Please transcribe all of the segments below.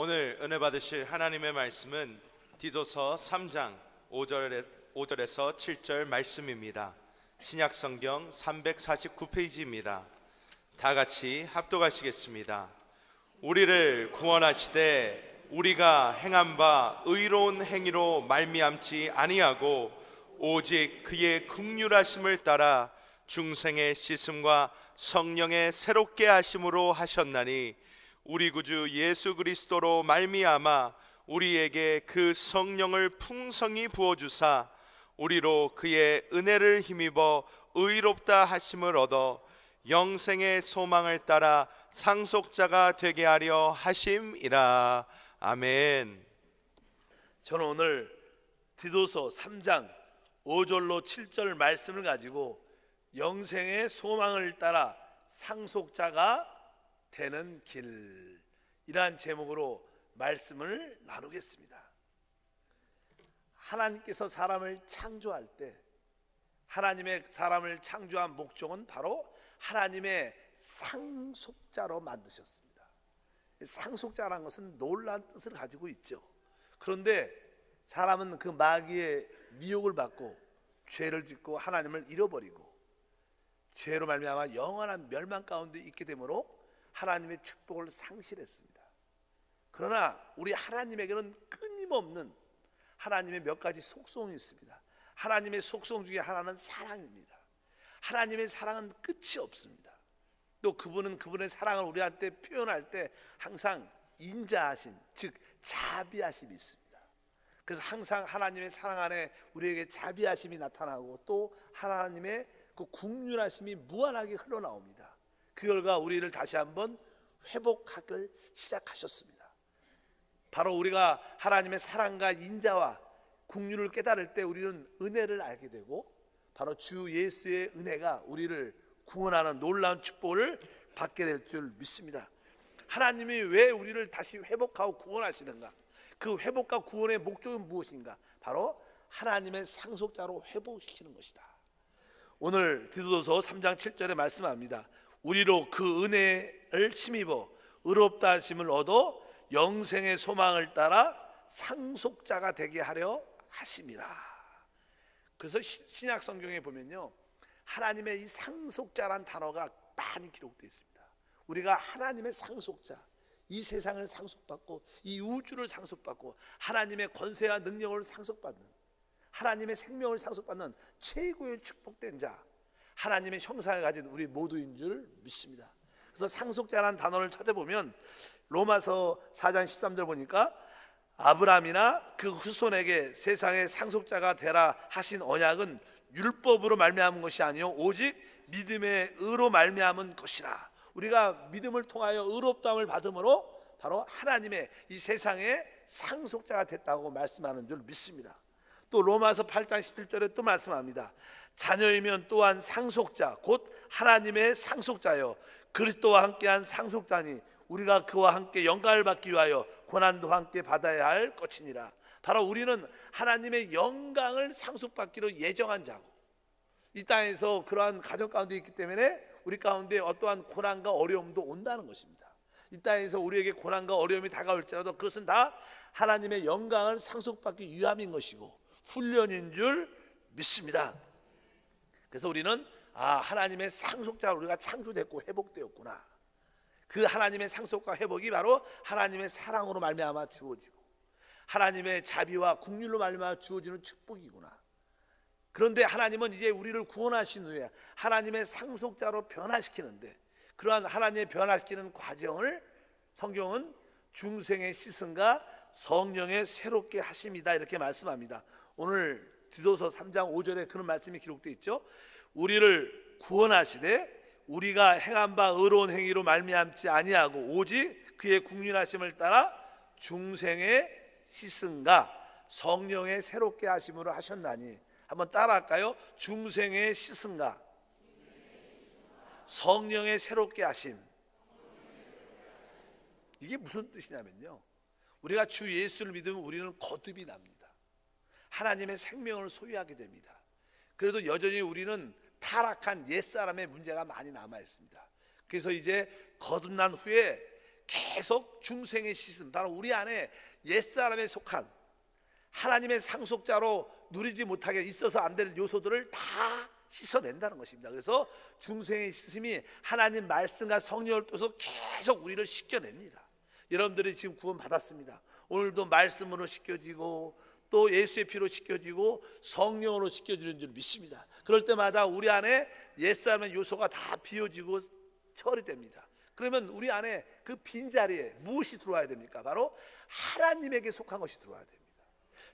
오늘 은혜 받으실 하나님의 말씀은 디도서 3장 5절에서 7절 말씀입니다. 신약성경 349페이지입니다. 다 같이 합독하시겠습니다. 우리를 구원하시되 우리가 행한 바 의로운 행위로 말미암지 아니하고 오직 그의 긍휼하심을 따라 중생의 씻음과 성령의 새롭게 하심으로 하셨나니 우리 구주 예수 그리스도로 말미암아 우리에게 그 성령을 풍성히 부어주사 우리로 그의 은혜를 힘입어 의롭다 하심을 얻어 영생의 소망을 따라 상속자가 되게 하려 하심이라. 아멘. 저는 오늘 디도서 3장 5절로 7절 말씀을 가지고 영생의 소망을 따라 상속자가 되는 길이란 제목으로 말씀을 나누겠습니다. 하나님께서 사람을 창조할 때 하나님의 사람을 창조한 목적은 바로 하나님의 상속자로 만드셨습니다. 상속자라는 것은 놀라운 뜻을 가지고 있죠. 그런데 사람은 그 마귀의 미혹을 받고 죄를 짓고 하나님을 잃어버리고 죄로 말미암아 영원한 멸망 가운데 있게 되므로 하나님의 축복을 상실했습니다. 그러나 우리 하나님에게는 끊임없는 하나님의 몇 가지 속성이 있습니다. 하나님의 속성 중에 하나는 사랑입니다. 하나님의 사랑은 끝이 없습니다. 또 그분은 그분의 사랑을 우리한테 표현할 때 항상 인자하심, 즉 자비하심이 있습니다. 그래서 항상 하나님의 사랑 안에 우리에게 자비하심이 나타나고 또 하나님의 그 긍휼하심이 무한하게 흘러나옵니다. 그 결과 우리를 다시 한번 회복하길 시작하셨습니다. 바로 우리가 하나님의 사랑과 인자와 긍휼을 깨달을 때 우리는 은혜를 알게 되고 바로 주 예수의 은혜가 우리를 구원하는 놀라운 축복을 받게 될 줄 믿습니다. 하나님이 왜 우리를 다시 회복하고 구원하시는가? 그 회복과 구원의 목적은 무엇인가? 바로 하나님의 상속자로 회복시키는 것이다. 오늘 디도서 3장 7절에 말씀합니다. 우리로 그 은혜를 힘입어 의롭다 하심을 얻어 영생의 소망을 따라 상속자가 되게 하려 하심이라. 그래서 신약 성경에 보면요, 하나님의 이 상속자란 단어가 많이 기록되어 있습니다. 우리가 하나님의 상속자, 이 세상을 상속받고 이 우주를 상속받고 하나님의 권세와 능력을 상속받는, 하나님의 생명을 상속받는 최고의 축복된 자, 하나님의 형상을 가진 우리 모두인 줄 믿습니다. 그래서 상속자라는 단어를 찾아보면 로마서 4장 13절 보니까 아브라함이나 그 후손에게 세상의 상속자가 되라 하신 언약은 율법으로 말미암은 것이 아니요 오직 믿음의 의로 말미암은 것이라. 우리가 믿음을 통하여 의롭다함을 받음으로 바로 하나님의 이 세상의 상속자가 됐다고 말씀하는 줄 믿습니다. 또 로마서 8장 17절에 또 말씀합니다. 자녀이면 또한 상속자 곧 하나님의 상속자여 그리스도와 함께한 상속자니 우리가 그와 함께 영광을 받기 위하여 고난도 함께 받아야 할 것이니라. 바로 우리는 하나님의 영광을 상속받기로 예정한 자고 이 땅에서 그러한 가정 가운데 있기 때문에 우리 가운데 어떠한 고난과 어려움도 온다는 것입니다. 이 땅에서 우리에게 고난과 어려움이 다가올지라도 그것은 다 하나님의 영광을 상속받기 위함인 것이고 훈련인 줄 믿습니다. 그래서 우리는 하나님의 상속자로 우리가 창조됐고 회복되었구나. 그 하나님의 상속과 회복이 바로 하나님의 사랑으로 말미암아 주어지고 하나님의 자비와 긍휼로 말미암아 주어지는 축복이구나. 그런데 하나님은 이제 우리를 구원하신 후에 하나님의 상속자로 변화시키는데 그러한 하나님의 변화시키는 과정을 성경은 중생의 씻음과 성령의 새롭게 하심이다 이렇게 말씀합니다. 오늘 디도서 3장 5절에 그런 말씀이 기록되어 있죠. 우리를 구원하시되 우리가 행한 바 의로운 행위로 말미암지 아니하고 오직 그의 긍휼하심을 따라 중생의 씻음과 성령의 새롭게 하심으로 하셨나니. 한번 따라할까요? 중생의 씻음과 성령의 새롭게 하심. 이게 무슨 뜻이냐면요, 우리가 주 예수를 믿으면 우리는 거듭이 납니다. 하나님의 생명을 소유하게 됩니다. 그래도 여전히 우리는 타락한 옛사람의 문제가 많이 남아 있습니다. 그래서 이제 거듭난 후에 계속 중생의 씻음, 바로 우리 안에 옛사람에 속한 하나님의 상속자로 누리지 못하게 있어서 안 될 요소들을 다 씻어낸다는 것입니다. 그래서 중생의 씻음이 하나님 말씀과 성령을 통해서 계속 우리를 씻겨냅니다. 여러분들이 지금 구원 받았습니다. 오늘도 말씀으로 씻겨지고 또 예수의 피로 씻겨지고 성령으로 씻겨지는 줄 믿습니다. 그럴 때마다 우리 안에 옛사람의 요소가 다 비워지고 처리됩니다. 그러면 우리 안에 그 빈자리에 무엇이 들어와야 됩니까? 바로 하나님에게 속한 것이 들어와야 됩니다.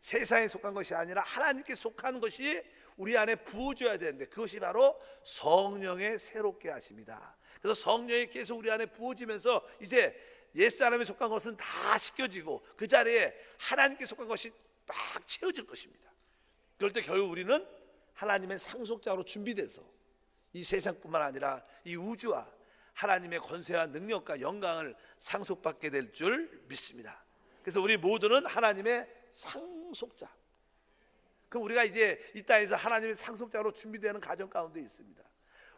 세상에 속한 것이 아니라 하나님께 속한 것이 우리 안에 부어줘야 되는데, 그것이 바로 성령의 새롭게 하십니다. 그래서 성령이 계속 우리 안에 부어지면서 이제 옛사람에 속한 것은 다 씻겨지고 그 자리에 하나님께 속한 것이 막 채워질 것입니다. 그럴 때 결국 우리는 하나님의 상속자로 준비돼서 이 세상뿐만 아니라 이 우주와 하나님의 권세와 능력과 영광을 상속받게 될 줄 믿습니다. 그래서 우리 모두는 하나님의 상속자. 그럼 우리가 이제 이 땅에서 하나님의 상속자로 준비되는 가정 가운데 있습니다.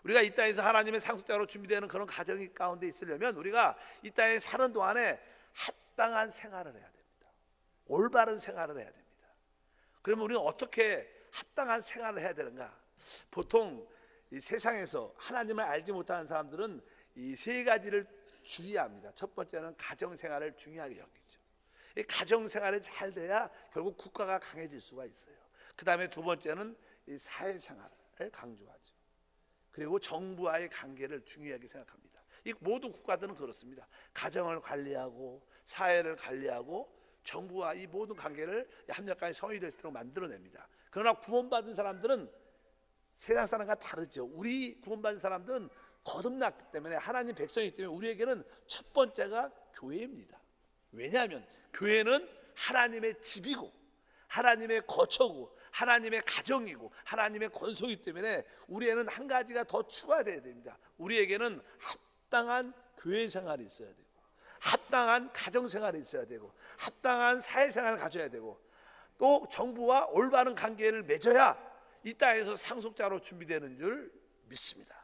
우리가 이 땅에서 하나님의 상속자로 준비되는 그런 가정이 가운데 있으려면 우리가 이 땅에 사는 동안에 합당한 생활을 해야 됩니다. 올바른 생활을 해야 됩니다. 그러면 우리는 어떻게 합당한 생활을 해야 되는가? 보통 이 세상에서 하나님을 알지 못하는 사람들은 이 세 가지를 주의합니다. 첫 번째는 가정생활을 중요하게 여기죠. 이 가정생활이 잘 돼야 결국 국가가 강해질 수가 있어요. 그 다음에 두 번째는 이 사회생활을 강조하죠. 그리고 정부와의 관계를 중요하게 생각합니다. 이 모든 국가들은 그렇습니다. 가정을 관리하고 사회를 관리하고 정부와 이 모든 관계를 합력하게 성의될 수 있도록 만들어냅니다. 그러나 구원받은 사람들은 세상 사람과 다르죠. 우리 구원받은 사람들은 거듭났기 때문에, 하나님 백성이기 때문에 우리에게는 첫 번째가 교회입니다. 왜냐하면 교회는 하나님의 집이고 하나님의 거처고 하나님의 가정이고 하나님의 권속이기 때문에 우리에는 한 가지가 더 추가되어야 됩니다. 우리에게는 합당한 교회 생활이 있어야 되고 합당한 가정 생활이 있어야 되고 합당한 사회 생활을 가져야 되고 또 정부와 올바른 관계를 맺어야 이 땅에서 상속자로 준비되는 줄 믿습니다.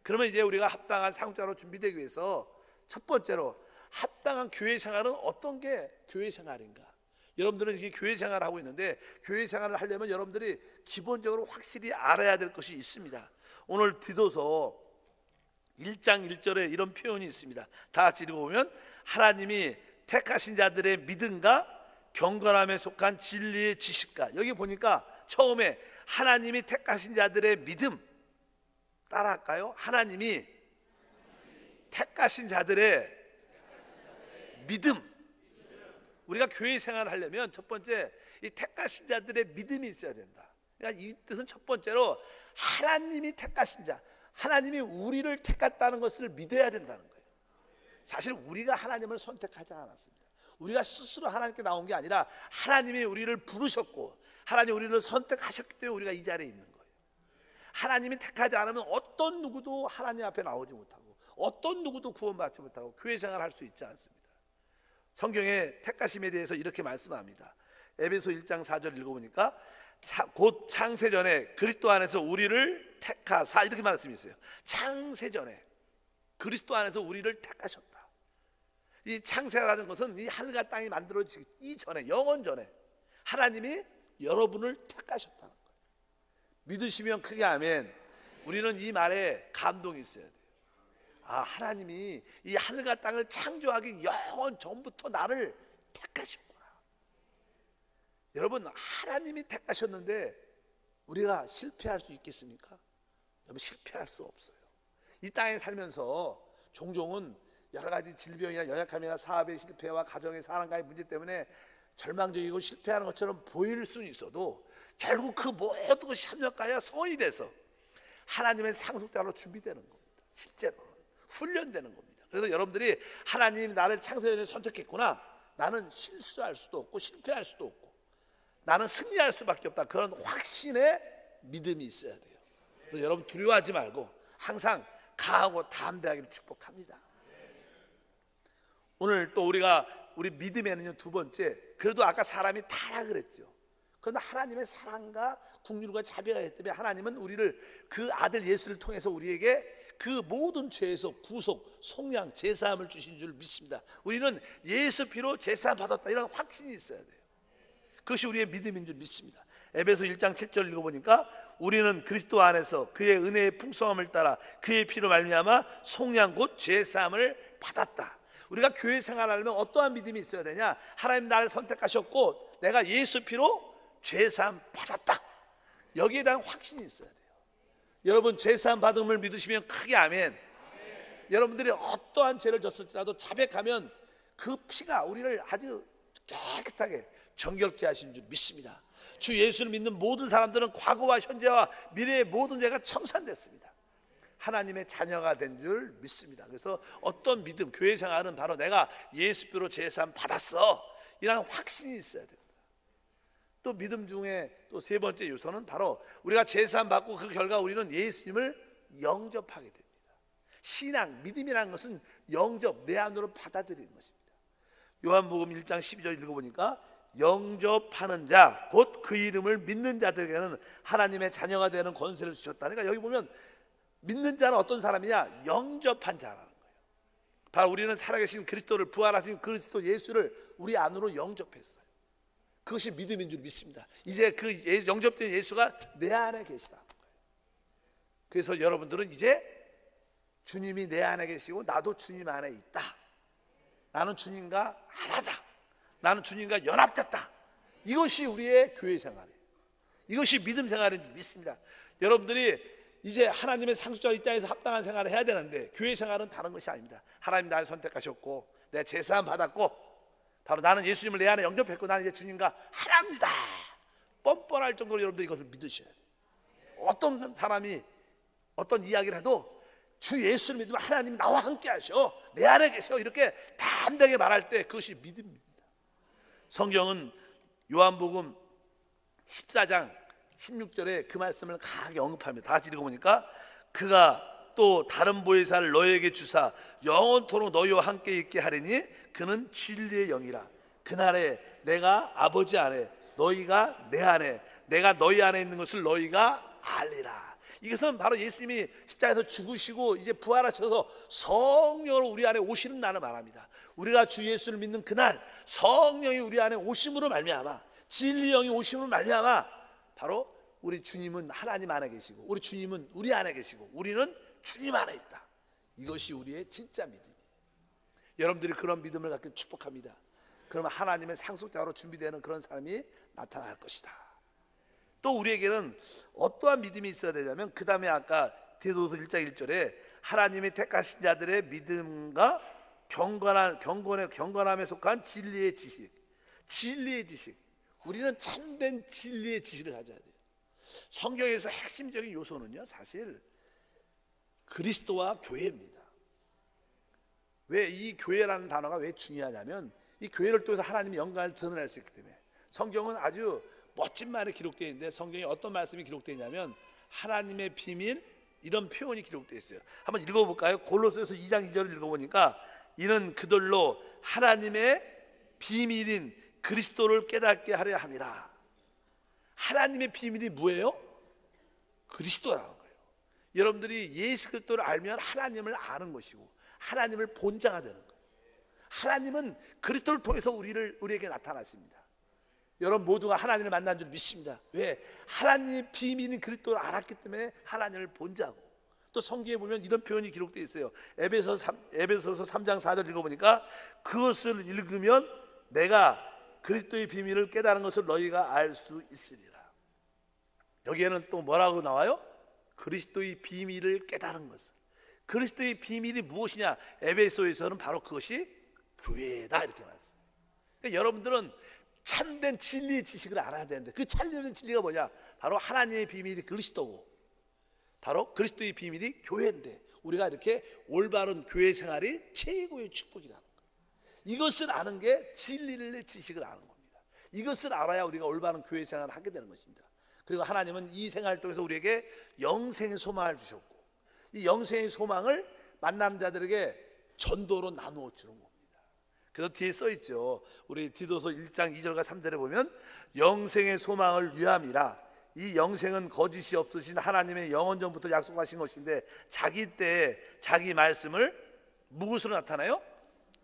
그러면 이제 우리가 합당한 상속자로 준비되기 위해서 첫 번째로 합당한 교회 생활은 어떤 게 교회 생활인가? 여러분들은 이게 교회 생활을 하고 있는데, 교회 생활을 하려면 여러분들이 기본적으로 확실히 알아야 될 것이 있습니다. 오늘 디도서 1장 1절에 이런 표현이 있습니다. 다 같이 읽어보면, 하나님이 택하신 자들의 믿음과 경건함에 속한 진리의 지식과, 여기 보니까 처음에 하나님이 택하신 자들의 믿음, 따라할까요? 하나님이 택하신 자들의 믿음. 우리가 교회 생활을 하려면 첫 번째 이 택하신 자들의 믿음이 있어야 된다. 그러니까 이 뜻은 첫 번째로 하나님이 택하신 자, 하나님이 우리를 택했다는 것을 믿어야 된다는 거예요. 사실 우리가 하나님을 선택하지 않았습니다. 우리가 스스로 하나님께 나온 게 아니라 하나님이 우리를 부르셨고 하나님이 우리를 선택하셨기 때문에 우리가 이 자리에 있는 거예요. 하나님이 택하지 않으면 어떤 누구도 하나님 앞에 나오지 못하고 어떤 누구도 구원받지 못하고 교회 생활을 할 수 있지 않습니다. 성경의 택하심에 대해서 이렇게 말씀합니다. 에베소 1장 4절 읽어보니까 곧 창세전에 그리스도 안에서 우리를 택하사, 이렇게 말씀이 있어요. 창세전에 그리스도 안에서 우리를 택하셨다. 이 창세라는 것은 이 하늘과 땅이 만들어지기 이전에, 영원 전에 하나님이 여러분을 택하셨다는 거예요. 믿으시면 크게 아멘. 우리는 이 말에 감동이 있어야 돼요. 아, 하나님이 이 하늘과 땅을 창조하기 영원 전부터 나를 택하셨구나. 여러분, 하나님이 택하셨는데 우리가 실패할 수 있겠습니까? 여러분, 실패할 수 없어요. 이 땅에 살면서 종종은 여러 가지 질병이나 연약함이나 사업의 실패와 가정의 사랑과의 문제 때문에 절망적이고 실패하는 것처럼 보일 수는 있어도 결국 그 모든 것이 협력하여 성이 돼서 하나님의 상속자로 준비되는 겁니다. 실제로는 훈련되는 겁니다. 그래서 여러분들이 하나님 나를 창세전에 선택했구나, 나는 실수할 수도 없고 실패할 수도 없고 나는 승리할 수밖에 없다, 그런 확신의 믿음이 있어야 돼요. 그래서 여러분 두려워하지 말고 항상 강하고 담대하기를 축복합니다. 오늘 또 우리 믿음에는요, 두 번째, 그래도 아까 사람이 타라 그랬죠. 그런데 하나님의 사랑과 긍휼과 자비가 있기 때문에 하나님은 우리를 그 아들 예수를 통해서 우리에게 그 모든 죄에서 구속, 속량, 제사함을 주신 줄 믿습니다. 우리는 예수 피로 제사함 받았다, 이런 확신이 있어야 돼요. 그것이 우리의 믿음인 줄 믿습니다. 에베소 1장 7절 읽어보니까 우리는 그리스도 안에서 그의 은혜의 풍성함을 따라 그의 피로 말미암아 속량 곧 제사함을 받았다. 우리가 교회 생활하려면 어떠한 믿음이 있어야 되냐? 하나님 나를 선택하셨고 내가 예수 피로 제사함 받았다, 여기에 대한 확신이 있어야 돼요. 여러분, 제사함 받음을 믿으시면 크게 아멘. 여러분들이 어떠한 죄를 졌을지라도 자백하면 그 피가 우리를 아주 깨끗하게 정결케 하신 줄 믿습니다. 주 예수를 믿는 모든 사람들은 과거와 현재와 미래의 모든 죄가 청산됐습니다. 하나님의 자녀가 된 줄 믿습니다. 그래서 어떤 믿음, 교회 생활은 바로 내가 예수표로 제사함 받았어, 이런 확신이 있어야 됩니다. 또 믿음 중에 또 세 번째 요소는 바로 우리가 제사함 받고 그 결과 우리는 예수님을 영접하게 됩니다. 신앙, 믿음이라는 것은 영접, 내 안으로 받아들이는 것입니다. 요한복음 1장 12절 읽어보니까 영접하는 자, 곧 그 이름을 믿는 자들에게는 하나님의 자녀가 되는 권세를 주셨다. 그러니까 여기 보면 믿는 자는 어떤 사람이냐? 영접한 자라는 거예요. 바로 우리는 살아계신 그리스도를, 부활하신 그리스도 예수를 우리 안으로 영접했어요. 그것이 믿음인 줄 믿습니다. 이제 그 영접된 예수가 내 안에 계시다는 거예요. 그래서 여러분들은 이제 주님이 내 안에 계시고 나도 주님 안에 있다. 나는 주님과 하나다. 나는 주님과 연합됐다. 이것이 우리의 교회 생활이에요. 이것이 믿음 생활인 줄 믿습니다. 여러분들이 이제 하나님의 상속자로 이 땅에서 합당한 생활을 해야 되는데 교회 생활은 다른 것이 아닙니다. 하나님 나를 선택하셨고 내가 제사함 받았고 바로 나는 예수님을 내 안에 영접했고 나는 이제 주님과 하나입니다. 뻔뻔할 정도로 여러분들 이것을 믿으셔야 돼요. 어떤 사람이 어떤 이야기를 해도 주 예수를 믿으면 하나님이 나와 함께 하셔, 내 안에 계셔, 이렇게 담대하게 말할 때 그것이 믿음입니다. 성경은 요한복음 14장 16절에 그 말씀을 강하게 언급합니다. 다 같이 읽어보니까 그가 또 다른 보혜사를 너희에게 주사 영원토록 너희와 함께 있게 하리니 그는 진리의 영이라. 그날에 내가 아버지 안에 너희가 내 안에 내가 너희 안에 있는 것을 너희가 알리라. 이것은 바로 예수님이 십자가에서 죽으시고 이제 부활하셔서 성령으로 우리 안에 오시는 날을 말합니다. 우리가 주 예수를 믿는 그날 성령이 우리 안에 오심으로 말미암아, 진리의 영이 오심으로 말미암아 바로 우리 주님은 하나님 안에 계시고 우리 주님은 우리 안에 계시고 우리는 주님 안에 있다. 이것이 우리의 진짜 믿음이에요. 여러분들이 그런 믿음을 갖기를 축복합니다. 그러면 하나님의 상속자로 준비되는 그런 사람이 나타날 것이다. 또 우리에게는 어떠한 믿음이 있어야 되냐면 그 다음에 아까 디도서 1장 1절에 하나님이 택하신 자들의 믿음과 경건함에 속한 진리의 지식. 진리의 지식. 우리는 참된 진리의 지식을 가져야 돼요. 성경에서 핵심적인 요소는요, 사실 그리스도와 교회입니다. 왜 이 교회라는 단어가 왜 중요하냐면 이 교회를 통해서 하나님의 영광을 드러낼 수 있기 때문에. 성경은 아주 멋진 말이 기록되어 있는데 성경에 어떤 말씀이 기록되어 있냐면 하나님의 비밀, 이런 표현이 기록되어 있어요. 한번 읽어볼까요? 골로새서 2장 2절을 읽어보니까 이는 그들로 하나님의 비밀인 그리스도를 깨닫게 하려 함이라. 하나님의 비밀이 뭐예요? 그리스도라는 거예요. 여러분들이 예수 그리스도를 알면 하나님을 아는 것이고 하나님을 본 자가 되는 거예요. 하나님은 그리스도를 통해서 우리에게 나타나십니다. 여러분 모두가 하나님을 만난 줄 믿습니다. 왜? 하나님의 비밀인 그리스도를 알았기 때문에 하나님을 본 자고. 또 성경에 보면 이런 표현이 기록되어 있어요. 에베소서 3장 4절 읽어보니까 그것을 읽으면 내가 그리스도의 비밀을 깨달은 것을 너희가 알 수 있으리라. 여기에는 또 뭐라고 나와요? 그리스도의 비밀을 깨달은 것을. 그리스도의 비밀이 무엇이냐? 에베소에서는 바로 그것이 교회다, 이렇게 말했습니다. 그러니까 여러분들은 참된 진리의 지식을 알아야 되는데 그 참된 진리가 뭐냐? 바로 하나님의 비밀이 그리스도고 바로 그리스도의 비밀이 교회인데 우리가 이렇게 올바른 교회 생활이 최고의 축복이라는 거예요. 이것을 아는 게 진리의 지식을 아는 겁니다. 이것을 알아야 우리가 올바른 교회 생활을 하게 되는 것입니다. 그리고 하나님은 이 생활을 통해서 우리에게 영생의 소망을 주셨고 이 영생의 소망을 만나는 자들에게 전도로 나누어 주는 겁니다. 그래서 뒤에 써 있죠. 우리 디도서 1장 2절과 3절에 보면 영생의 소망을 위함이라 이 영생은 거짓이 없으신 하나님의 영원전부터 약속하신 것인데 자기 때 자기 말씀을 무엇으로 나타나요?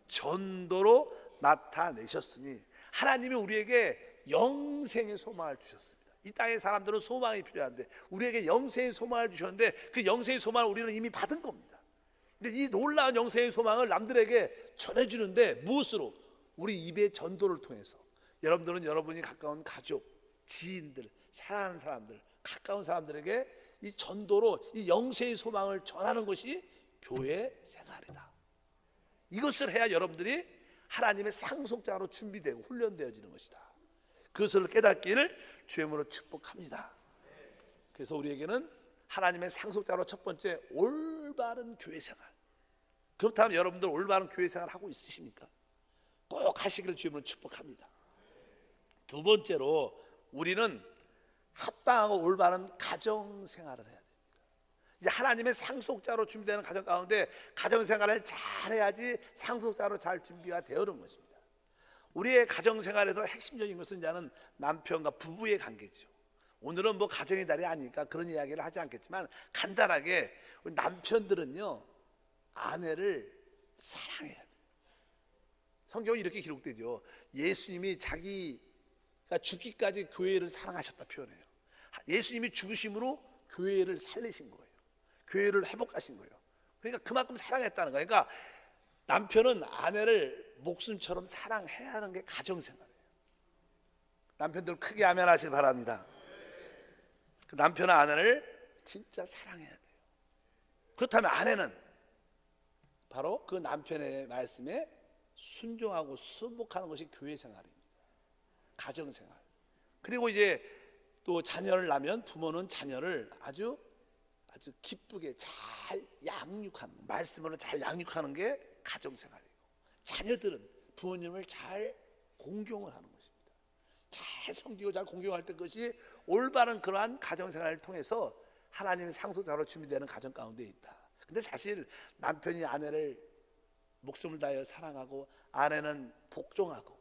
전도로 나타내셨으니 하나님이 우리에게 영생의 소망을 주셨습니다. 이 땅의 사람들은 소망이 필요한데 우리에게 영생의 소망을 주셨는데 그 영생의 소망을 우리는 이미 받은 겁니다. 근데 이 놀라운 영생의 소망을 남들에게 전해주는데 무엇으로? 우리 입의 전도를 통해서. 여러분들은 여러분이 가까운 가족, 지인들, 사랑하는 사람들, 가까운 사람들에게 이 전도로 이 영생의 소망을 전하는 것이 교회 생활이다. 이것을 해야 여러분들이 하나님의 상속자로 준비되고 훈련되어지는 것이다. 그것을 깨닫기를 주의 이름으로 축복합니다. 그래서 우리에게는 하나님의 상속자로 첫 번째 올바른 교회 생활. 그렇다면 여러분들 올바른 교회 생활 하고 있으십니까? 꼭 하시기를 주의 이름으로 축복합니다. 두 번째로 우리는 합당하고 올바른 가정 생활을 해야 됩니다. 이제 하나님의 상속자로 준비되는 가정 가운데 가정 생활을 잘 해야지 상속자로 잘 준비가 되어오는 것입니다. 우리의 가정 생활에서 핵심적인 것은 이제는 남편과 부부의 관계죠. 오늘은 뭐 가정의 달이 아니니까 그런 이야기를 하지 않겠지만 간단하게 우리 남편들은요 아내를 사랑해야 돼요. 성경은 이렇게 기록되죠. 예수님이 자기가 죽기까지 교회를 사랑하셨다 표현해요. 예수님이 죽으심으로 교회를 살리신 거예요. 교회를 회복하신 거예요. 그러니까 그만큼 사랑했다는 거예요. 그러니까 남편은 아내를 목숨처럼 사랑해야 하는 게 가정생활이에요. 남편들 크게 아멘 하시길 바랍니다. 그 남편은 아내를 진짜 사랑해야 돼요. 그렇다면 아내는 바로 그 남편의 말씀에 순종하고 순복하는 것이 교회 생활입니다. 가정 생활. 그리고 이제 또 자녀를 낳으면 부모는 자녀를 아주 기쁘게 잘 양육하는, 말씀으로 잘 양육하는 게 가정 생활이고, 자녀들은 부모님을 잘 공경을 하는 것입니다. 잘 섬기고 잘 공경할 때 그것이 올바른 그러한 가정 생활을 통해서 하나님의 상속자로 준비되는 가정 가운데 있다. 근데 사실 남편이 아내를 목숨을 다하여 사랑하고 아내는 복종하고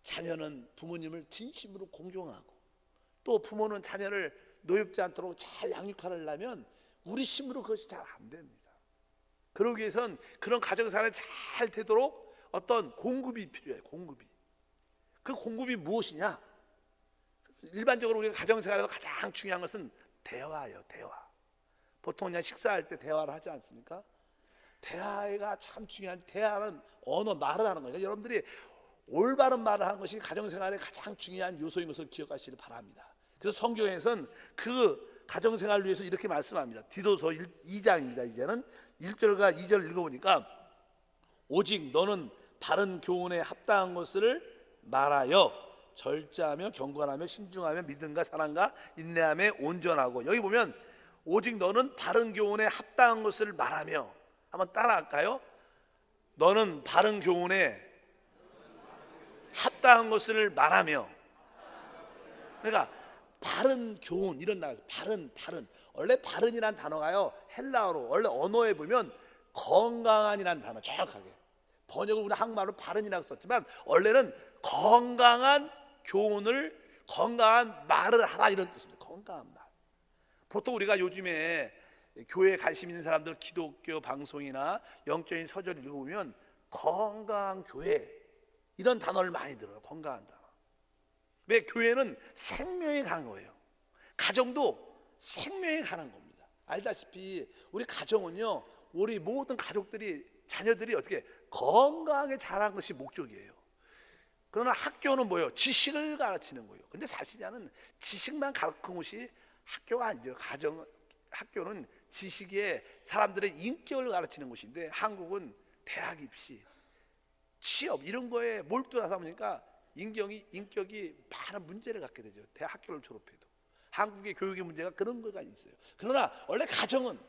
자녀는 부모님을 진심으로 공경하고 또 부모는 자녀를 노엽지 않도록 잘 양육하려면 우리 힘으로 그것이 잘 안 됩니다. 그러기 위해선 그런 가정생활이 잘 되도록 어떤 공급이 필요해요. 공급이. 그 공급이 무엇이냐? 일반적으로 우리가 가정생활에서 가장 중요한 것은 대화예요. 대화. 보통 그냥 식사할 때 대화를 하지 않습니까? 대화가 참 중요한, 대화는 언어, 말을 하는 거예요. 여러분들이 올바른 말을 하는 것이 가정생활의 가장 중요한 요소인 것을 기억하시길 바랍니다. 그래서 성경에서는 그 가정생활을 위해서 이렇게 말씀합니다. 디도서 2장입니다. 이제는 1절과 2절 읽어보니까 오직 너는 바른 교훈에 합당한 것을 말하여 절제하며 경건하며 신중하며 믿음과 사랑과 인내함에 온전하고, 여기 보면 오직 너는 바른 교훈에 합당한 것을 말하며, 한번 따라할까요? 너는 바른 교훈에 합당한 것을 말하며. 그러니까 바른 교훈, 이런 단어, 바른. 원래 바른이란 단어가요 헬라어로 원래 언어에 보면 건강한이란 단어, 정확하게 번역을 우리 한국말로 바른이라고 썼지만 원래는 건강한 교훈을, 건강한 말을 하라, 이런 뜻입니다. 건강한 말. 보통 우리가 요즘에 교회에 관심 있는 사람들 기독교 방송이나 영적인 서적을 읽으면 건강한 교회, 이런 단어를 많이 들어요. 건강한 단어. 왜? 교회는 생명에 가는 거예요. 가정도 생명에 가는 겁니다. 알다시피 우리 가정은요, 우리 모든 가족들이, 자녀들이 어떻게 건강하게 자라는 것이 목적이에요. 그러나 학교는 뭐예요? 지식을 가르치는 거예요. 근데 사실은 지식만 가르치는 것이 학교가 아니죠. 학교는 지식에 사람들의 인격을 가르치는 곳인데 한국은 대학 입시, 취업 이런 거에 몰두하다 보니까 인격이 많은 문제를 갖게 되죠. 대학교를 졸업해도 한국의 교육의 문제가 그런 거가 있어요. 그러나 원래 가정은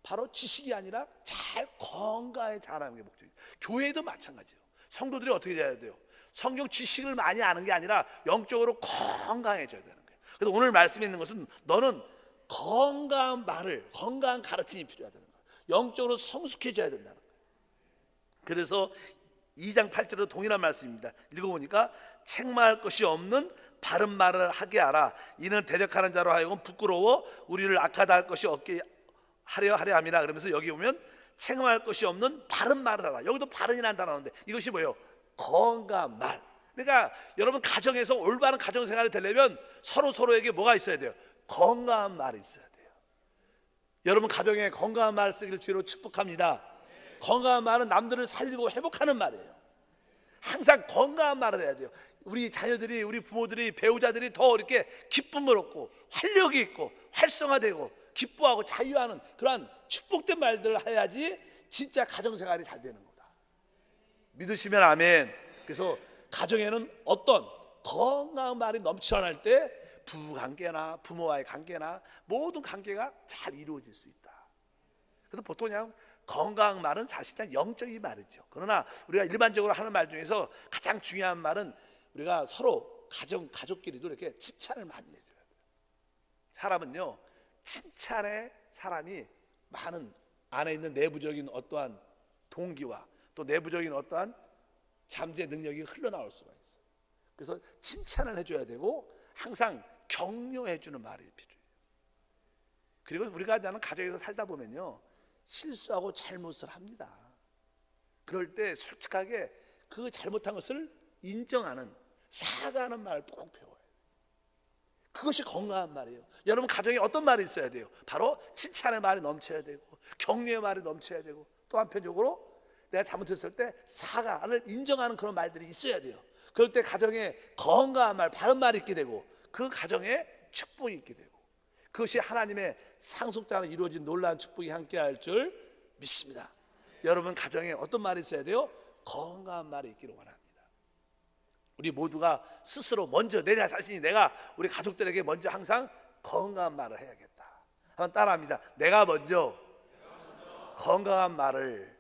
바로 지식이 아니라 잘 건강하게 자라는 게 목적이에요. 교회도 마찬가지예요. 성도들이 어떻게 돼야 돼요? 성경 지식을 많이 아는 게 아니라 영적으로 건강해져야 되는 거예요. 그래서 오늘 말씀에 있는 것은 너는 건강한 말을, 건강한 가르침이 필요하다는 거예요. 영적으로 성숙해져야 된다는 거예요. 그래서 2장 8절에도 동일한 말씀입니다. 읽어보니까 책망할 것이 없는 바른 말을 하게 하라. 이는 대적하는 자로 하여금 부끄러워 우리를 악하다 할 것이 없게 하려 함이라. 그러면서 여기 보면 책망할 것이 없는 바른 말을 하라. 여기도 바른이라는 단어 나오는데 이것이 뭐예요? 건강한 말. 그러니까 여러분 가정에서 올바른 가정생활이 되려면 서로에게 뭐가 있어야 돼요? 건강한 말이 있어야 돼요. 여러분 가정에 건강한 말 쓰기를 주로 축복합니다. 건강한 말은 남들을 살리고 회복하는 말이에요. 항상 건강한 말을 해야 돼요. 우리 자녀들이, 우리 부모들이, 배우자들이 더 이렇게 기쁨을 얻고 활력이 있고 활성화되고 기뻐하고 자유하는 그러한 축복된 말들을 해야지 진짜 가정생활이 잘 되는 거다. 믿으시면 아멘. 그래서 가정에는 어떤 건강한 말이 넘쳐날 때 부부관계나 부모와의 관계나 모든 관계가 잘 이루어질 수 있다. 그래서 보통 그냥 건강한 말은 사실은 영적인 말이죠. 그러나 우리가 일반적으로 하는 말 중에서 가장 중요한 말은 우리가 서로 가족끼리도 이렇게 칭찬을 많이 해줘야 돼요. 사람은요, 칭찬에 사람이 많은 안에 있는 내부적인 어떠한 동기와 또 내부적인 어떠한 잠재 능력이 흘러나올 수가 있어요. 그래서 칭찬을 해줘야 되고 항상 격려해주는 말이 필요해요. 그리고 우리가 나는 가정에서 살다 보면요, 실수하고 잘못을 합니다. 그럴 때 솔직하게 그 잘못한 것을 인정하는, 사과하는 말을 꼭 배워요. 그것이 건강한 말이에요. 여러분 가정에 어떤 말이 있어야 돼요? 바로 칭찬의 말이 넘쳐야 되고 격려의 말이 넘쳐야 되고 또 한편적으로 내가 잘못했을 때 사과를 인정하는 그런 말들이 있어야 돼요. 그럴 때 가정에 건강한 말, 바른 말이 있게 되고 그 가정에 축복이 있게 되고 그것이 하나님의 상속자로 이루어진 놀라운 축복이 함께할 줄 믿습니다. 여러분 가정에 어떤 말이 있어야 돼요? 건강한 말이 있기를 원합니다. 우리 모두가 스스로 먼저 내 자신이 내가 우리 가족들에게 먼저 항상 건강한 말을 해야겠다. 한번 따라합니다. 내가 먼저 건강한 말을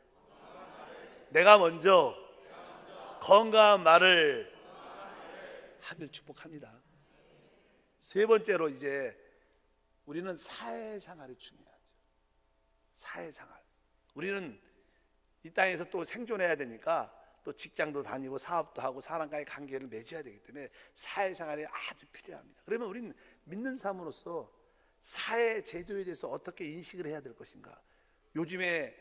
내가 먼저 건강한 말을 하길 축복합니다. 세 번째로 이제 우리는 사회생활이 중요하죠. 사회생활. 우리는 이 땅에서 또 생존해야 되니까 또 직장도 다니고 사업도 하고 사람과의 관계를 맺어야 되기 때문에 사회생활이 아주 필요합니다. 그러면 우리는 믿는 사람으로서 사회 제도에 대해서 어떻게 인식을 해야 될 것인가. 요즘에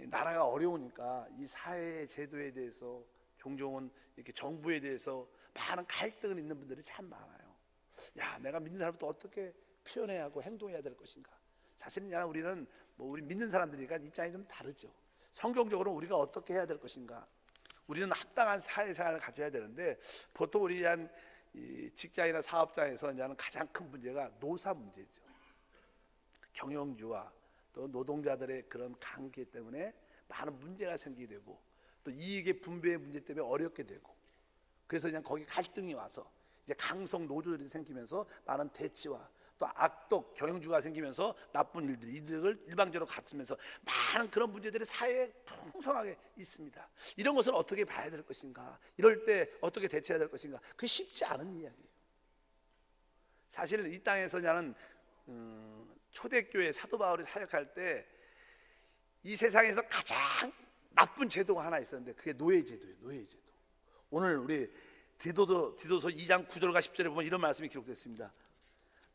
나라가 어려우니까 이 사회 제도에 대해서 종종은 이렇게 정부에 대해서 많은 갈등을 있는 분들이 참 많아요. 야, 내가 믿는 사람도 어떻게 표현해야 하고 행동해야 될 것인가. 사실은 우리는 우리 믿는 사람들이니까 입장이 좀 다르죠. 성경적으로 우리가 어떻게 해야 될 것인가. 우리는 합당한 사회생활을 가져야 되는데 보통 우리 직장이나 사업장에서 가장 큰 문제가 노사 문제죠. 경영주와 또 노동자들의 그런 관계 때문에 많은 문제가 생기게 되고 또 이익의 분배의 문제 때문에 어렵게 되고 그래서 거기 갈등이 와서 이제 강성 노조들이 생기면서 많은 대치와 또 악독 경영주가 생기면서 나쁜 일들, 이득을 일방적으로 갖으면서 많은 그런 문제들이 사회에 풍성하게 있습니다. 이런 것을 어떻게 봐야 될 것인가, 이럴 때 어떻게 대처해야 될 것인가, 그게 쉽지 않은 이야기예요. 사실 이 땅에서 나는 초대교회 사도 바울이 사역할 때 이 세상에서 가장 나쁜 제도가 하나 있었는데 그게 노예제도예요. 노예제도. 오늘 우리 디도서 2장 9절과 10절에 보면 이런 말씀이 기록됐습니다.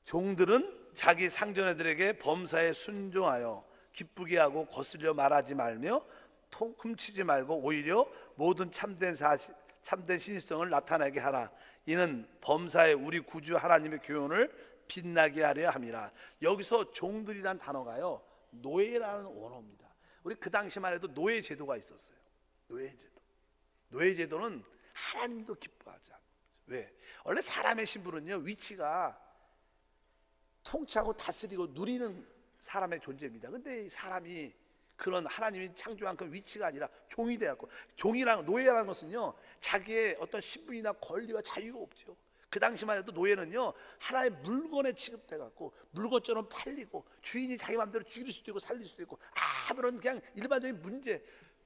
종들은 자기 상전애들에게 범사에 순종하여 기쁘게 하고 거슬려 말하지 말며 훔치지 말고 오히려 모든 참된 신실성을 나타나게 하라. 이는 범사에 우리 구주 하나님의 교훈을 빛나게 하려 함이라. 여기서 종들이란 단어가요, 노예라는 원어입니다. 우리 그 당시만 해도 노예 제도가 있었어요. 노예 제도는 하나님도 기뻐하지 않아요. 왜? 원래 사람의 신분은요, 위치가 통치하고 다스리고 누리는 사람의 존재입니다. 근데 사람이 그런 하나님이 창조한 그 위치가 아니라 종이 되었고, 노예라는 것은요, 자기의 어떤 신분이나 권리와 자유가 없죠. 그 당시만 해도 노예는요, 하나의 물건에 취급돼 갖고 물건처럼 팔리고 주인이 자기 마음대로 죽일 수도 있고 살릴 수도 있고 아무런 그냥 일반적인 문제,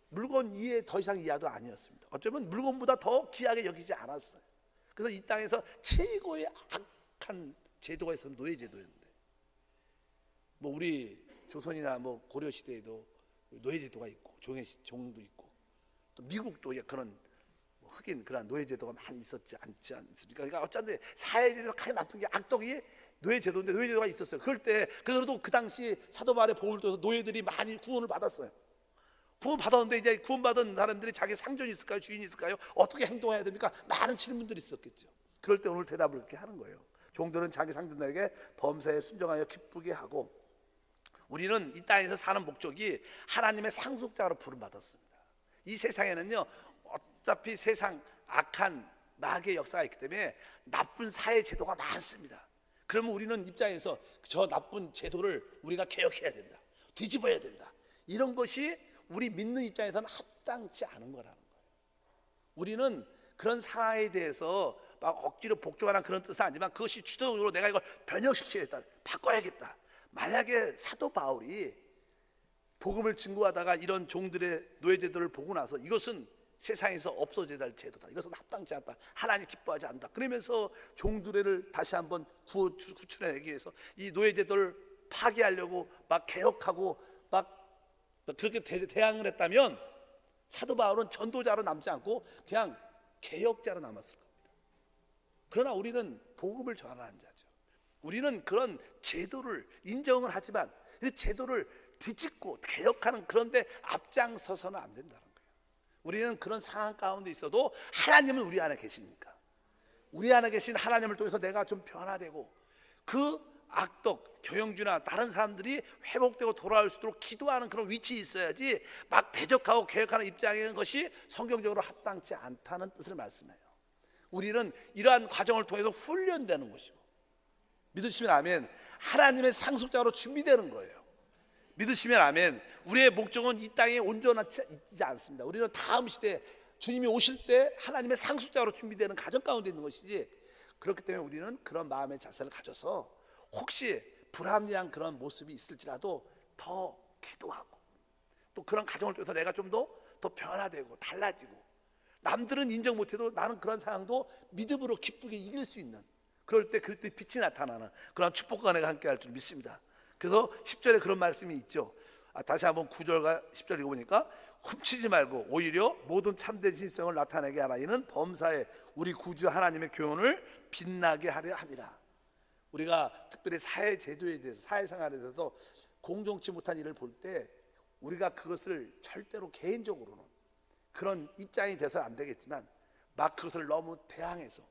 물건 이해 더 이상 이하도 아니었습니다. 어쩌면 물건보다 더 귀하게 여기지 않았어요. 그래서 이 땅에서 최고의 악한 제도가 있었던 노예 제도였는데, 우리 조선이나 고려 시대에도 노예 제도가 있고 종도 있고 또 미국도 그런 흑인 그런 노예제도가 많이 있었지 않지 않습니까? 그러니까 어쩐지 사회제도가 가장 나쁜 게 악덕이 노예제도인데 노예제도가 있었어요. 그럴 때 그래도 그 당시 사도 바울의 복음을 통해서 노예들이 많이 구원을 받았어요. 구원 받았는데 이제 구원받은 사람들이 자기 상전이 있을까요? 주인이 있을까요? 어떻게 행동해야 됩니까? 많은 질문들이 있었겠죠. 그럴 때 오늘 대답을 이렇게 하는 거예요. 종들은 자기 상전들에게 범사에 순종하여 기쁘게 하고, 우리는 이 땅에서 사는 목적이 하나님의 상속자로 부름받았습니다. 이 세상에는요 어차피 세상 악한 마귀의 역사가 있기 때문에 나쁜 사회 제도가 많습니다. 그러면 우리는 입장에서 저 나쁜 제도를 우리가 개혁해야 된다, 뒤집어야 된다, 이런 것이 우리 믿는 입장에서는 합당치 않은 거라는 거예요. 우리는 그런 상황에 대해서 막 억지로 복종하는 그런 뜻은 아니지만 그것이 주도적으로 내가 이걸 변혁시켜야겠다, 바꿔야겠다. 만약에 사도 바울이 복음을 증거하다가 이런 종들의 노예제도를 보고 나서 이것은 세상에서 없어져야 할 제도다, 이것은 합당치 않다, 하나님 기뻐하지 않는다, 그러면서 종들을 다시 한번 구출해내기 위해서 이 노예제도를 파괴하려고 막 개혁하고 막 그렇게 대항을 했다면 사도 바울은 전도자로 남지 않고 그냥 개혁자로 남았을 겁니다. 그러나 우리는 복음을 전하는 자죠. 우리는 그런 제도를 인정을 하지만 그 제도를 뒤집고 개혁하는, 그런데 앞장서서는 안 된다는 거예요. 우리는 그런 상황 가운데 있어도 하나님은 우리 안에 계시니까, 우리 안에 계신 하나님을 통해서 내가 좀 변화되고 그 악덕 교영주나 다른 사람들이 회복되고 돌아올 수 있도록 기도하는 그런 위치에 있어야지, 막 대적하고 개혁하는 입장인 것이 성경적으로 합당치 않다는 뜻을 말씀해요. 우리는 이러한 과정을 통해서 훈련되는 것이고, 믿으시면 아멘, 하나님의 상속자로 준비되는 거예요. 믿으시면 아멘, 우리의 목적은 이 땅에 온전하지 않습니다. 우리는 다음 시대 주님이 오실 때 하나님의 상속자로 준비되는 가정 가운데 있는 것이지, 그렇기 때문에 우리는 그런 마음의 자세를 가져서 혹시 불합리한 그런 모습이 있을지라도 더 기도하고, 또 그런 가정을 통해서 내가 좀 더 변화되고 달라지고, 남들은 인정 못해도 나는 그런 상황도 믿음으로 기쁘게 이길 수 있는, 그럴 때 빛이 나타나는 그런 축복과 은혜가 함께 할 줄 믿습니다. 그래서 10절에 그런 말씀이 있죠. 다시 한번 9절과 10절 읽어보니까, 훔치지 말고 오히려 모든 참된 신성을 나타내게 하라. 이는 범사에 우리 구주 하나님의 교훈을 빛나게 하려 함이라. 우리가 특별히 사회 제도에 대해서, 사회생활에 대해서 공정치 못한 일을 볼 때 우리가 그것을 절대로 개인적으로는 그런 입장이 돼서 안 되겠지만, 막 그것을 너무 대항해서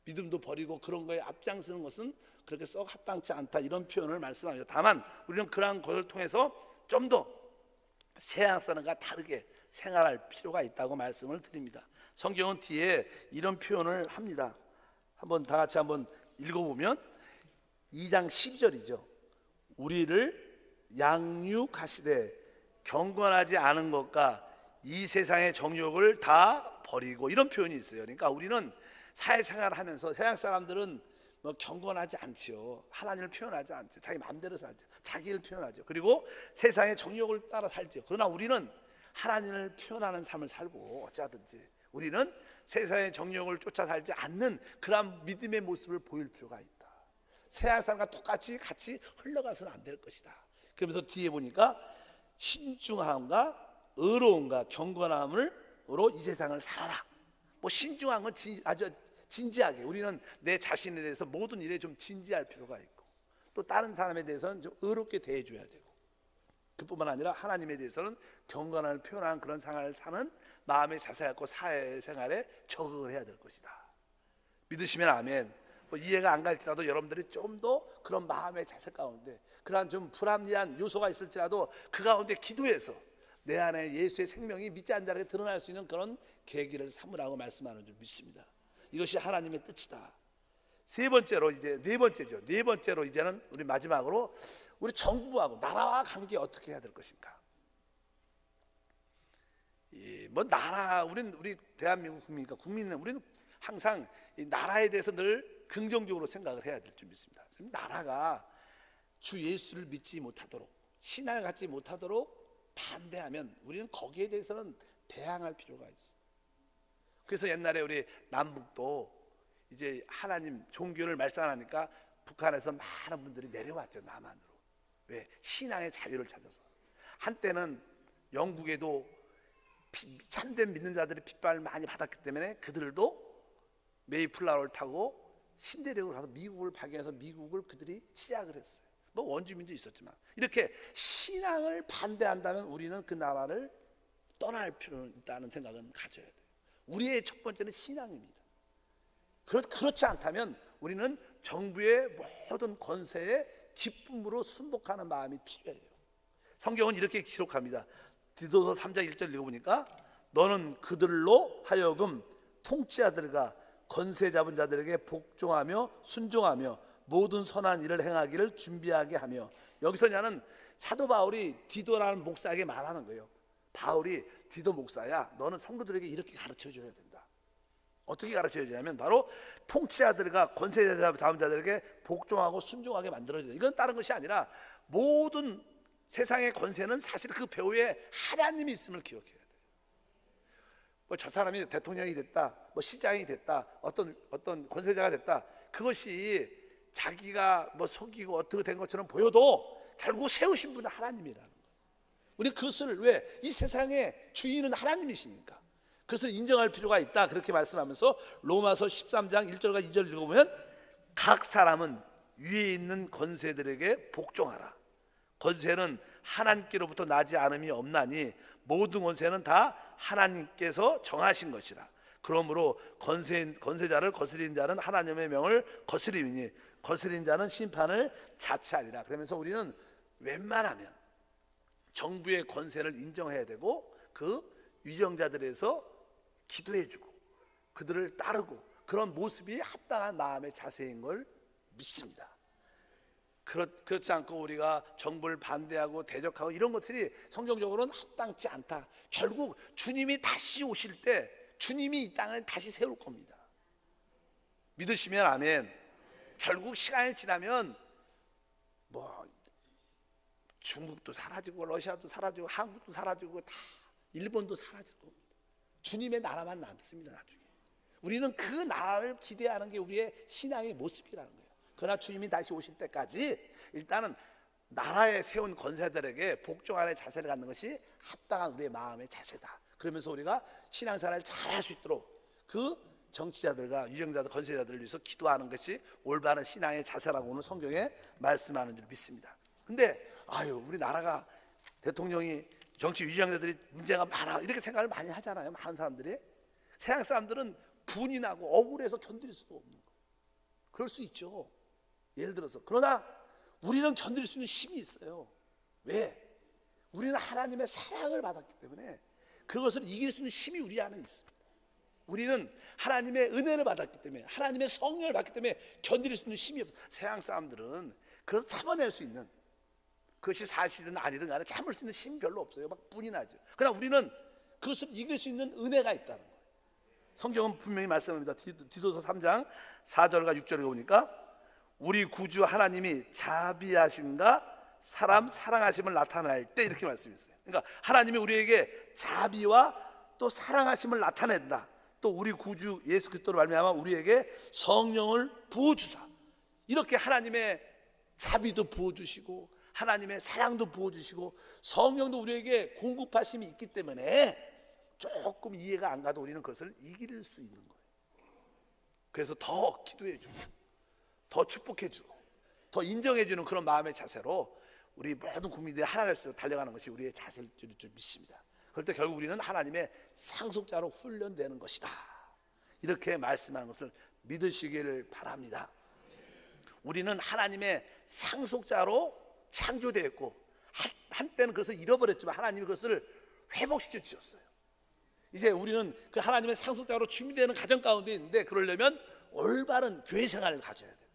믿음도 버리고 그런 거에 앞장서는 것은 그렇게 썩 합당치 않다, 이런 표현을 말씀합니다. 다만 우리는 그러한 것을 통해서 좀 더 세상 사람과 다르게 생활할 필요가 있다고 말씀을 드립니다. 성경은 뒤에 이런 표현을 합니다. 한번 다 같이 한번 읽어보면 2장 12절이죠. 우리를 양육하시되 경건하지 않은 것과 이 세상의 정욕을 다 버리고, 이런 표현이 있어요. 그러니까 우리는 사회생활을 하면서 세상 사람들은 뭐 경건하지 않지요. 하나님을 표현하지 않죠. 자기 마음대로 살죠. 자기를 표현하죠. 그리고 세상의 정욕을 따라 살죠. 그러나 우리는 하나님을 표현하는 삶을 살고, 어찌하든지 우리는 세상의 정욕을 쫓아 살지 않는 그런 믿음의 모습을 보일 필요가 있다. 세상 사람과 똑같이 같이 흘러가서는 안 될 것이다. 그러면서 뒤에 보니까 신중함과 의로움과 경건함으로 이 세상을 살아라. 뭐 신중한 건 아주 진지하게, 우리는 내 자신에 대해서 모든 일에 좀 진지할 필요가 있고, 또 다른 사람에 대해서는 좀 의롭게 대해줘야 되고, 그뿐만 아니라 하나님에 대해서는 경건함을 표현하는 그런 생활을 사는 마음의 자세가 있고 사회생활에 적응을 해야 될 것이다. 믿으시면 아멘. 뭐 이해가 안 갈지라도 여러분들이 좀 더 그런 마음의 자세 가운데 그러한 좀 불합리한 요소가 있을지라도 그 가운데 기도해서 내 안에 예수의 생명이 믿지 않는 자에게 드러날 수 있는 그런 계기를 삼으라고 말씀하는 줄 믿습니다. 이것이 하나님의 뜻이다. 세 번째로, 이제 네 번째죠. 네 번째로 이제는 우리 마지막으로 우리 정부하고 나라와 관계 어떻게 해야 될 것인가. 뭐 나라, 우리 대한민국 국민은 우리는 항상 이 나라에 대해서 늘 긍정적으로 생각을 해야 될 줄 믿습니다. 나라가 주 예수를 믿지 못하도록, 신앙을 갖지 못하도록 반대하면 우리는 거기에 대해서는 대항할 필요가 있어. 그래서 옛날에 우리 남북도 이제 하나님 종교를 말살하니까 북한에서 많은 분들이 내려왔죠, 남한으로. 왜? 신앙의 자유를 찾아서. 한때는 영국에도 참된 믿는 자들이 핍박을 많이 받았기 때문에 그들도 메이플라워를 타고 신대륙으로 가서 미국을 발견해서 미국을 그들이 시작을 했어요. 뭐 원주민도 있었지만 이렇게 신앙을 반대한다면 우리는 그 나라를 떠날 필요는 있다는 생각은 가져야 돼요. 우리의 첫 번째는 신앙입니다. 그렇지 않다면 우리는 정부의 모든 권세에 기쁨으로 순복하는 마음이 필요해요. 성경은 이렇게 기록합니다. 디도서 3장 1절 읽어보니까 너는 그들로 하여금 통치자들과 권세 잡은 자들에게 복종하며 순종하며 모든 선한 일을 행하기를 준비하게 하며, 여기서 나는 사도 바울이 디도라는 목사에게 말하는 거예요. 바울이 디도 목사야, 너는 성도들에게 이렇게 가르쳐 줘야 된다. 어떻게 가르쳐 줘야 되냐면 바로 통치자들과 권세 잡은 자들에게 복종하고 순종하게 만들어야 돼. 이건 다른 것이 아니라 모든 세상의 권세는 사실 그 배후에 하나님이 있음을 기억해야 돼요. 뭐 저 사람이 대통령이 됐다, 뭐 시장이 됐다, 어떤 권세자가 됐다, 그것이 자기가 뭐 속이고 어떻게 된 것처럼 보여도 결국 세우신 분은 하나님이라는 거예요. 우리 그것을 왜? 이 세상의 주인은 하나님이시니까 그것을 인정할 필요가 있다, 그렇게 말씀하면서 로마서 13장 1절과 2절 읽어보면 각 사람은 위에 있는 권세들에게 복종하라. 권세는 하나님께로부터 나지 않음이 없나니 모든 권세는 다 하나님께서 정하신 것이라. 그러므로 권세자를 거스린 자는 하나님의 명을 거스리니 거스린 자는 심판을 자체하리라. 그러면서 우리는 웬만하면 정부의 권세를 인정해야 되고 그 위정자들에서 기도해주고 그들을 따르고 그런 모습이 합당한 마음의 자세인 걸 믿습니다. 그렇지 않고 우리가 정부를 반대하고 대적하고 이런 것들이 성경적으로는 합당치 않다. 결국 주님이 다시 오실 때 주님이 이 땅을 다시 세울 겁니다. 믿으시면 아멘. 결국 시간이 지나면 뭐 중국도 사라지고 러시아도 사라지고 한국도 사라지고 다 일본도 사라질 겁니다. 주님의 나라만 남습니다. 나중에 우리는 그 나라를 기대하는 게 우리의 신앙의 모습이라는 거예요. 그러나 주님이 다시 오실 때까지 일단은 나라에 세운 권세들에게 복종하는 자세를 갖는 것이 합당한 우리의 마음의 자세다. 그러면서 우리가 신앙생활을 잘할 수 있도록 그 정치자들과 위정자들, 권세자들을 위해서 기도하는 것이 올바른 신앙의 자세라고 오늘 성경에 말씀하는 줄 믿습니다. 근데 우리 나라가 대통령이 정치 위정자들이 문제가 많아 이렇게 생각을 많이 하잖아요. 많은 사람들이. 세상 사람들은 분이 나고 억울해서 견딜 수가 없는 거예요. 그럴 수 있죠. 예를 들어서. 그러나 우리는 견딜 수 있는 힘이 있어요. 왜? 우리는 하나님의 사랑을 받았기 때문에 그것을 이길 수 있는 힘이 우리 안에 있습니다. 우리는 하나님의 은혜를 받았기 때문에 하나님의 성령을 받기 때문에 견딜 수 있는 힘이 없어요. 세상 사람들은 그것을 참아낼 수 있는, 그것이 사실이든 아니든 간에 참을 수 있는 힘이 별로 없어요. 막 분이 나죠. 그러나 우리는 그것을 이길 수 있는 은혜가 있다는 거예요. 성경은 분명히 말씀합니다. 디도서 3장 4절과 6절에 보니까 우리 구주 하나님이 자비하신가 사람 사랑하심을 나타낼 때 이렇게 말씀했어요. 그러니까 하나님이 우리에게 자비와 또 사랑하심을 나타낸다. 또 우리 구주 예수 그리스도로 말미암아 우리에게 성령을 부어주사, 이렇게 하나님의 자비도 부어주시고 하나님의 사랑도 부어주시고 성령도 우리에게 공급하심이 있기 때문에 조금 이해가 안 가도 우리는 그것을 이길 수 있는 거예요. 그래서 더 기도해주고 더 축복해주고 더 인정해주는 그런 마음의 자세로 우리 모든 국민들이 하나 될 수 있도록 달려가는 것이 우리의 자세일 줄 믿습니다. 그럴 때 결국 우리는 하나님의 상속자로 훈련되는 것이다, 이렇게 말씀하는 것을 믿으시기를 바랍니다. 우리는 하나님의 상속자로 창조되었고 한때는 그것을 잃어버렸지만 하나님이 그것을 회복시켜 주셨어요. 이제 우리는 그 하나님의 상속자로 준비되는 가정 가운데 있는데 그러려면 올바른 교회 생활을 가져야 돼요.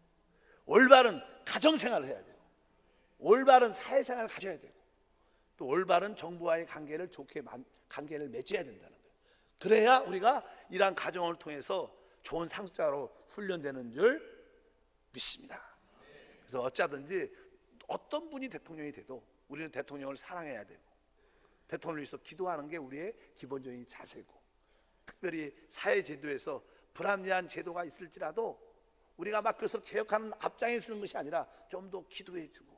올바른 가정 생활을 해야 돼요. 올바른 사회생활을 가져야 되고 또 올바른 정부와의 관계를 좋게 관계를 맺어야 된다는 거예요. 그래야 우리가 이러한 가정을 통해서 좋은 상속자로 훈련되는 줄 믿습니다. 그래서 어쩌든지 어떤 분이 대통령이 돼도 우리는 대통령을 사랑해야 되고 대통령을 위해서 기도하는 게 우리의 기본적인 자세고, 특별히 사회제도에서 불합리한 제도가 있을지라도 우리가 막 그것을 개혁하는 앞장에 서는 것이 아니라 좀 더 기도해주고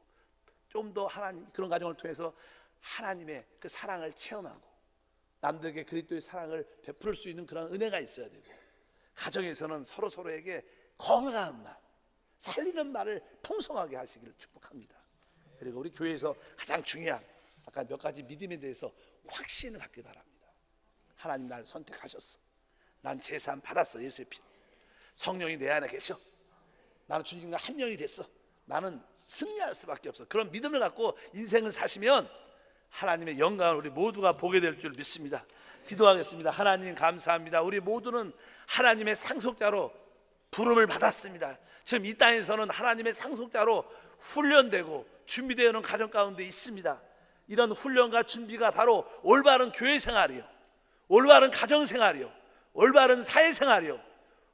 좀 더 하나님 그런 과정을 통해서 하나님의 그 사랑을 체험하고 남들에게 그리스도의 사랑을 베풀 수 있는 그런 은혜가 있어야 되고, 가정에서는 서로에게 건강한 말, 살리는 말을 풍성하게 하시기를 축복합니다. 그리고 우리 교회에서 가장 중요한 아까 몇 가지 믿음에 대해서 확신을 갖기 바랍니다. 하나님 나를 선택하셨어. 난 제산 받았어. 예수의 피. 성령이 내 안에 계셔. 나는 주님과 한 영이 됐어. 나는 승리할 수밖에 없어. 그런 믿음을 갖고 인생을 사시면 하나님의 영광을 우리 모두가 보게 될 줄 믿습니다. 기도하겠습니다. 하나님 감사합니다. 우리 모두는 하나님의 상속자로 부름을 받았습니다. 지금 이 땅에서는 하나님의 상속자로 훈련되고 준비되어 있는 가정 가운데 있습니다. 이런 훈련과 준비가 바로 올바른 교회 생활이요, 올바른 가정 생활이요, 올바른 사회 생활이요,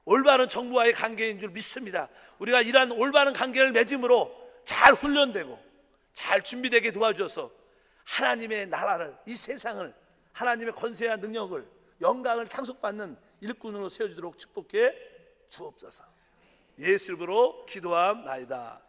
올바른 정부와의 관계인 줄 믿습니다. 우리가 이러한 올바른 관계를 맺음으로 잘 훈련되고 잘 준비되게 도와주셔서 하나님의 나라를, 이 세상을, 하나님의 권세와 능력을, 영광을 상속받는 일꾼으로 세워주도록 축복해 주옵소서. 예수 이름으로 기도함나이다.